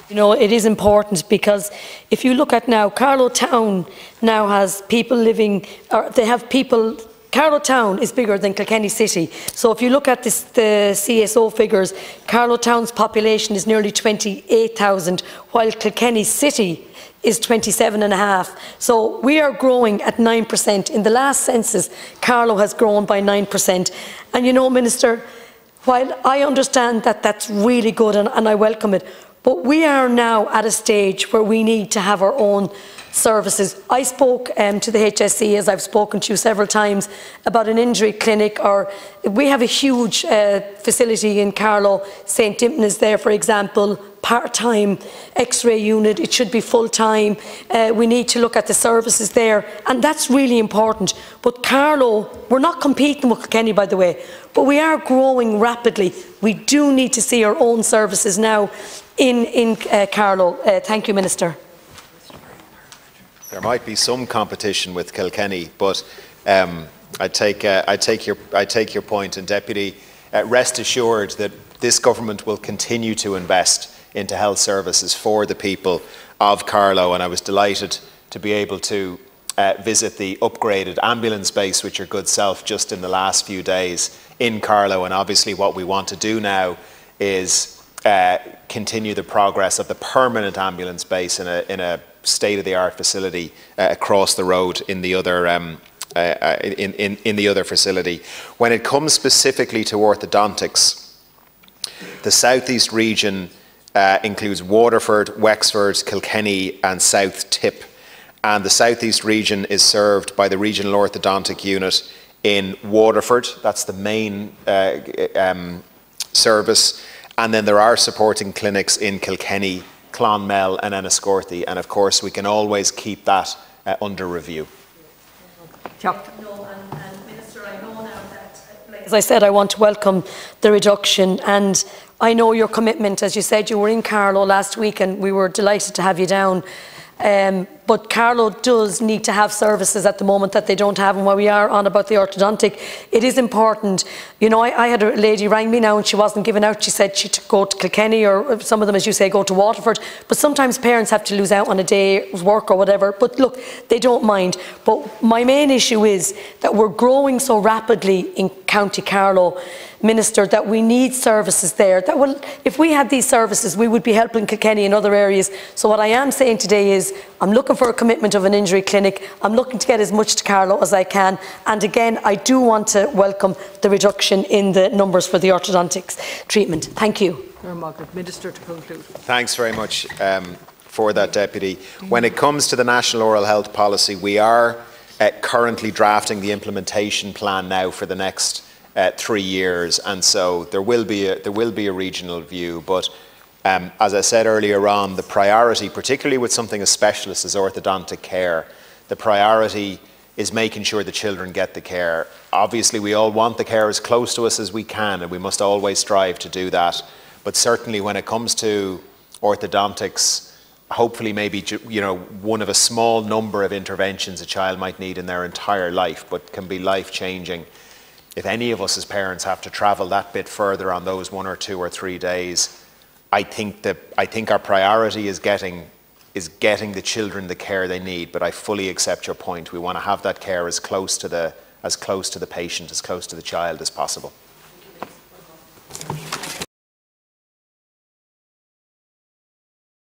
You know, it is important because if you look at now, Carlow Town now has people living, or they have people. Carlow Town is bigger than Kilkenny City. So if you look at this, the CSO figures, Carlow Town's population is nearly 28,000, while Kilkenny City is 27.5. So we are growing at 9%. In the last census, Carlow has grown by 9%. And you know, Minister, while I understand that that's really good and I welcome it, but we are now at a stage where we need to have our own services. I spoke to the HSE, as I've spoken to you several times, about an injury clinic, or we have a huge facility in Carlow. St. Dimon is there, for example, part-time X-ray unit. It should be full-time. We need to look at the services there, and that's really important. But Carlow, we're not competing with Kilkenny, by the way, but we are growing rapidly. We do need to see our own services now in Carlow. Thank you, Minister. There might be some competition with Kilkenny, but I take your point, and Deputy, rest assured that this government will continue to invest into health services for the people of Carlow, and I was delighted to be able to visit the upgraded ambulance base with your good self just in the last few days in Carlow. And obviously what we want to do now is continue the progress of the permanent ambulance base in a state-of-the-art facility across the road in the other in the other facility. When it comes specifically to orthodontics, the southeast region includes Waterford, Wexford, Kilkenny and South Tip, and the southeast region is served by the regional orthodontic unit in Waterford. That's the main service, and then there are supporting clinics in Kilkenny, Clonmel and Enniscorthy, and of course we can always keep that under review. Minister, I know now that, as I said, I want to welcome the reduction, and I know your commitment. As you said, you were in Carlow last week and we were delighted to have you down. But Carlow does need to have services at the moment that they don't have, and while we are on about the orthodontic, it is important. You know, I had a lady rang me now and she wasn't giving out. She said she'd go to Kilkenny, or some of them, as you say, go to Waterford. But sometimes parents have to lose out on a day's work or whatever. But look, they don't mind. But my main issue is that we're growing so rapidly in County Carlow, Minister, that we need services there. That will, if we had these services, we would be helping Kilkenny in other areas. So what I am saying today is, I'm looking for a commitment of an injury clinic. I'm looking to get as much to Carlow as I can. And again, I do want to welcome the reduction in the numbers for the orthodontics treatment. Thank you. Minister, to conclude. Thanks very much for that, Deputy. When it comes to the National Oral Health Policy, we are currently drafting the implementation plan now for the next 3 years, and so there will be a regional view. But as I said earlier on, the priority, particularly with something as specialist as orthodontic care, the priority is making sure the children get the care. Obviously, we all want the care as close to us as we can, and we must always strive to do that. But certainly, when it comes to orthodontics, hopefully maybe, you know, one of a small number of interventions a child might need in their entire life, but can be life-changing. If any of us as parents have to travel that bit further on those 1 or 2 or 3 days, I think our priority is getting the children the care they need. But I fully accept your point. We want to have that care as close to the patient, as close to the child as possible.